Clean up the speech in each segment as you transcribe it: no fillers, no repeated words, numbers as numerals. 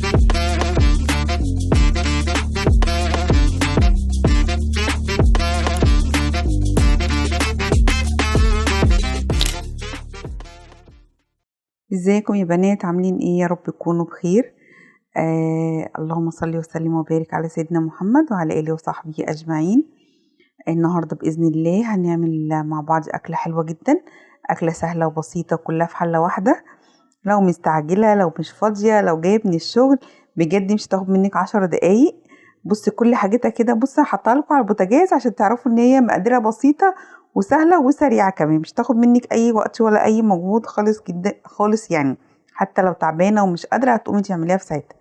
ازيكم يا بنات؟ عاملين ايه؟ يا رب تكونوا بخير. اللهم صل وسلم وبارك على سيدنا محمد وعلى اله وصحبه اجمعين. النهارده باذن الله هنعمل مع بعض اكله حلوه جدا، اكله سهله وبسيطه كلها في حله واحده. لو مستعجله، لو مش فاضيه، لو جايه من الشغل، بجد مش هتاخد منك 10 دقايق. بصي كل حاجتها كده، بصي هحطها لكم على البوتاجاز عشان تعرفوا ان هي مقاديرها بسيطه وسهله وسريعه كمان، مش تاخد منك اي وقت ولا اي مجهود خالص جدا خالص يعني. حتى لو تعبانه ومش قادره هتقومي تعمليها في ساعتها.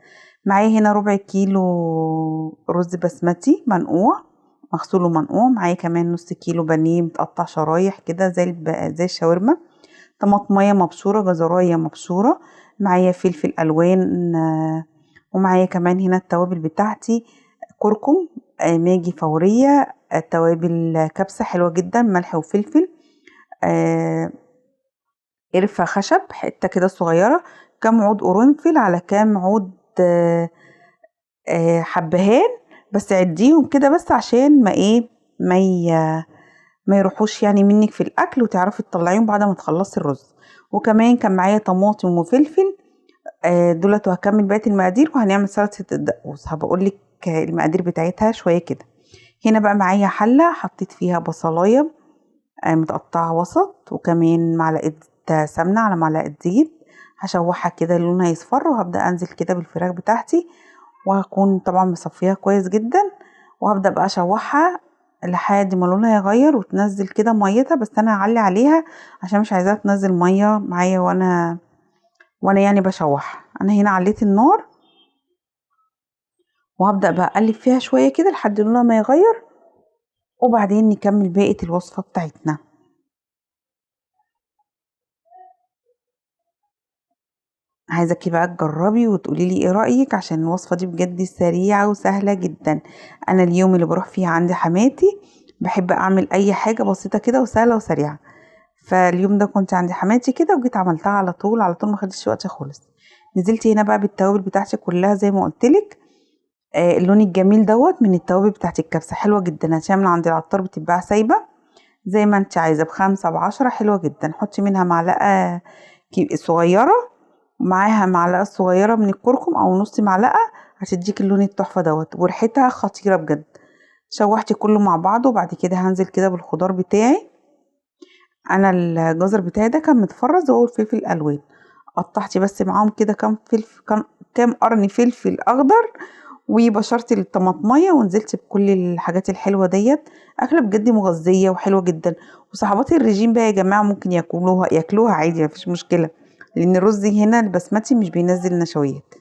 معايا هنا ربع كيلو رز بسمتي منقوع، مغسول ومنقوع. معايا كمان نص كيلو بانيه متقطع شرايح كده زي الشاورما. طماطمية مبشورة، جزراية مبشورة. معايا فلفل الوان، ومعايا كمان هنا التوابل بتاعتي: كركم، ماجي فورية، توابل كبسة حلوة جدا، ملح وفلفل، قرفة خشب حتة كده صغيرة، كام عود قرنفل على كام عود حبهان. بس عديهم كده بس عشان ما يروحوش يعني منك في الاكل، وتعرفي تطلعيهم بعد ما تخلصي الرز. وكمان كان معايا طماطم وفلفل دولت. وهكمل بقيه المقادير وهنعمل سلطه الدقوس، هبقولك المقادير بتاعتها شويه كده. هنا بقى معايا حله حطيت فيها بصلايه متقطعه وسط، وكمان معلقه سمنه على معلقه زيت. هشوحها كده لونها يصفر، وهبدا انزل كده بالفراخ بتاعتي، وهكون طبعا مصفيها كويس جدا. وهبدا بقى اشوحها لحد ما لونها يغير وتنزل كده ميتها، بس انا هعلي عليها عشان مش عايزاها تنزل ميه معايا وانا يعني بشوحها. انا هنا عليت النار، وهبدا بقى اقلب فيها شويه كده لحد لونها ما يغير، وبعدين نكمل باقي الوصفه بتاعتنا. عايزاكي بقى تجربي وتقولي لي ايه رايك، عشان الوصفه دي بجد سريعه وسهله جدا. انا اليوم اللي بروح فيه عندي حماتي بحب اعمل اي حاجه بسيطه كده وسهله وسريعه. فاليوم ده كنت عند حماتي كده وجيت عملتها على طول على طول، ما خدتش وقت خالص. نزلت هنا بقى بالتوابل بتاعتي كلها زي ما قلتلك. اللون الجميل دوت من التوابل بتاعت الكبسه حلوه جدا، هتعمل عند العطار بتتباع سايبه زي ما انت عايزه، ب5 ب10 حلوه جدا. حطي منها معلقه صغيره، ومعاها معلقه صغيره من الكركم او نص معلقه، هتديك اللون التحفه دوت، وريحتها خطيره بجد. شوحتي كله مع بعضه، وبعد كده هنزل كده بالخضار بتاعي. انا الجزر بتاعي ده كان متفرز، وهو الفلفل الالوان. قطعتي بس معاهم كده كام فلفل، كام قرن فلفل اخضر، وبشرتي الطماطميه، ونزلت بكل الحاجات الحلوه ديت. اكله بجد مغذيه وحلوه جدا، وصحبات الرجيم بقى يا جماعه ممكن ياكلوها عادي، مفيش مشكله، لان الرز هنا البسمتي مش بينزل نشويات.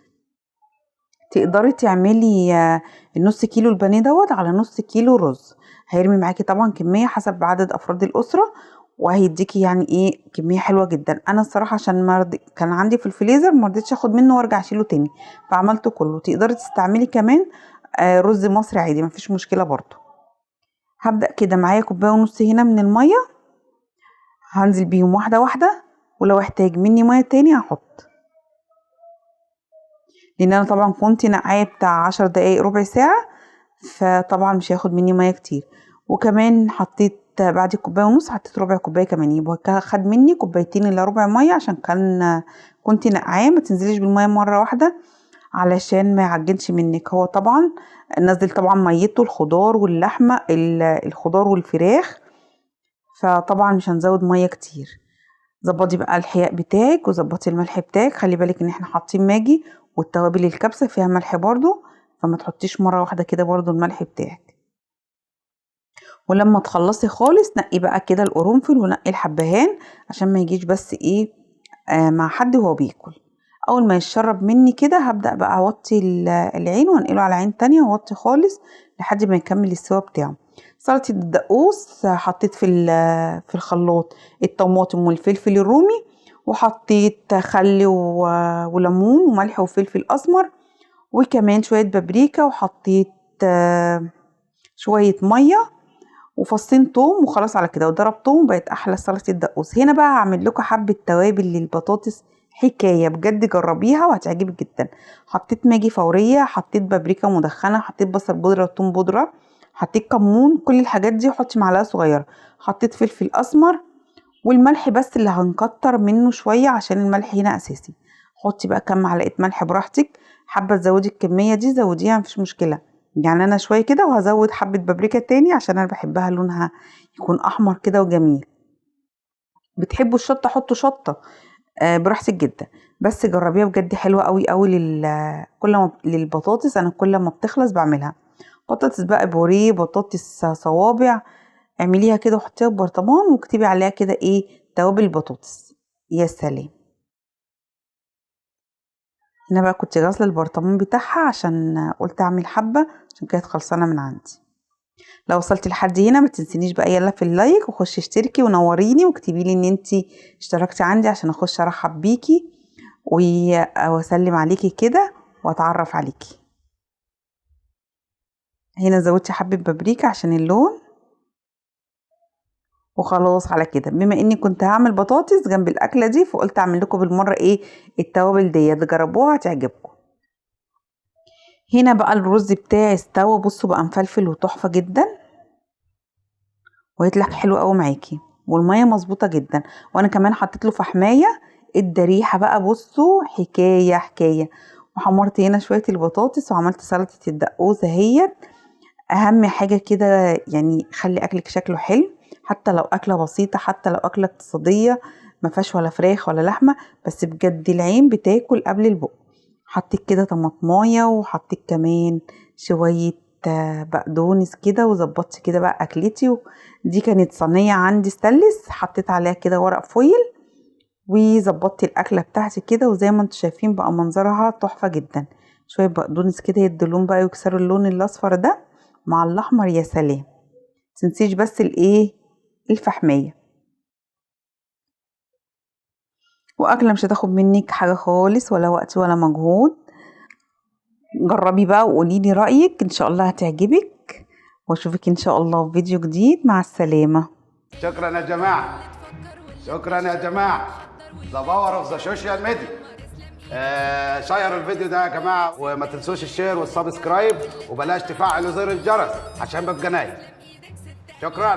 تقدري تعملي النص كيلو البانيه دوت على نص كيلو رز، هيرمي معاكي طبعا كميه حسب عدد افراد الاسره، وهيديكي يعني ايه كميه حلوه جدا. انا الصراحه عشان كان عندي في الفريزر ما رضيتش اخد منه وارجع اشيله تاني، فعملته كله. تقدري تستعملي كمان رز مصري عادي، مفيش مشكله برضو. هبدا كده معايا كوبايه ونص هنا من الميه، هنزل بيهم واحده واحده، ولو احتاج مني ميه تاني هحط، لان انا طبعا كنت نقعيه بتاع 10 دقايق ربع ساعه، فطبعا مش هياخد مني ميه كتير. وكمان حطيت بعد كوبايه ونص حطيت ربع كوبايه كمان، يبقى خد مني كوبايتين الا ربع ميه، عشان كنت نقعاه. ما تنزليش بالميه مره واحده علشان ما يعجنش منك. هو طبعا نزل طبعا ميته الخضار واللحمه، الخضار والفراخ، فطبعا مش هنزود ميه كتير. ظبطي بقى الحياء بتاعك، وظبطي الملح بتاعك. خلي بالك ان احنا حاطين ماجي، والتوابل الكبسه فيها ملح برضو، فما تحطيش مره واحده كده برضو الملح بتاعك. ولما تخلصي خالص نقي بقى كده القرنفل ونقي الحبهان، عشان ما يجيش بس ايه مع حد وهو بياكل. اول ما يشرب مني كده هبدأ بقى اوطي العين وانقله على عين تانية، واوطي خالص لحد ما يكمل السوا بتاعه. سلطة الدقوس حطيت في الخلاط الطماطم والفلفل الرومي، وحطيت خل وليمون وملح وفلفل اسمر، وكمان شوية بابريكا، وحطيت شوية مية وفصين توم، وخلاص على كده، وضربتهم بقت احلى سلطه الدقوس. هنا بقى هعمل لكم حبه توابل للبطاطس حكايه بجد، جربيها وهتعجبك جدا. حطيت ماجي فوريه، حطيت بابريكا مدخنه، حطيت بصل بودره وثوم بودره، حطيت كمون، كل الحاجات دي. حطي معلقه صغيره. حطيت فلفل اسمر والملح بس اللي هنكتر منه شويه عشان الملح هنا اساسي. حطي بقى كام معلقه ملح براحتك، حابه تزودي الكميه دي زوديها مفيش مشكله. يعني انا شويه كده وهزود حبه بابريكا تاني عشان انا بحبها لونها يكون احمر كده وجميل. بتحبوا الشطه حطوا شطه، براحتك جدا. بس جربيها بجد حلوه قوي قوي كل ما للبطاطس. انا كل ما بتخلص بعملها بطاطس بقى بوريه، بطاطس صوابع، اعمليها كده وحطيها في برطمان واكتبي عليها كده ايه توابل البطاطس. يا سلام. هنا بقى كنت غاسله البرطمان بتاعها عشان قلت اعمل حبه، عشان كانت خلصانه من عندي. لو وصلتي لحد هنا ما تنسينيش بقى يلا في اللايك، وخشي اشتركي ونوريني واكتبي لي ان انتي اشتركتي عندي عشان اخش ارحب بيكي واسلم عليكي كده واتعرف عليكي. هنا زودتي حبة بابريكا عشان اللون. وخلاص على كده، بما اني كنت هعمل بطاطس جنب الاكله دي فقلت اعمل لكم بالمره ايه التوابل ديت، جربوها هتعجبكم. هنا بقى الرز بتاعي استوى، بصوا بقى مفلفل وتحفه جدا وهيطلع حلو قوي معاكي، والميه مظبوطه جدا. وانا كمان حطيت له فحمايه ادى ريحه بقى، بصوا حكايه حكايه. وحمرت هنا شويه البطاطس وعملت سلطه الدقوسه اهيت. اهم حاجه كده يعني خلي اكلك شكله حلو، حتى لو اكله بسيطه، حتى لو اكله اقتصاديه ما فيهاش ولا فراخ ولا لحمه، بس بجد العين بتاكل قبل البق. حطيت كده طماطمايه وحطيت كمان شويه بقدونس كده، وظبطت كده بقى اكلتي. دي كانت صينيه عندي ستانلس، حطيت عليها كده ورق فويل وظبطت الاكله بتاعتي كده، وزي ما انتم شايفين بقى منظرها تحفه جدا. شويه بقدونس كده يدوا لون بقى ويكسروا اللون الاصفر ده مع الاحمر، يا سلام. متنسيش بس الايه الفحميه. واكله مش هتاخد منك حاجه خالص، ولا وقت ولا مجهود. جربي بقى وقولي لي رايك، ان شاء الله هتعجبك. واشوفك ان شاء الله في فيديو جديد. مع السلامه. شكرا يا جماعه، شكرا يا جماعه. ذا باور اوف ذا سوشيال ميديا. شيروا الفيديو ده يا جماعه، وما تنسوش الشير والسبسكرايب، وبلاش تفعلوا زر الجرس عشان ببقى نايم. شكرا.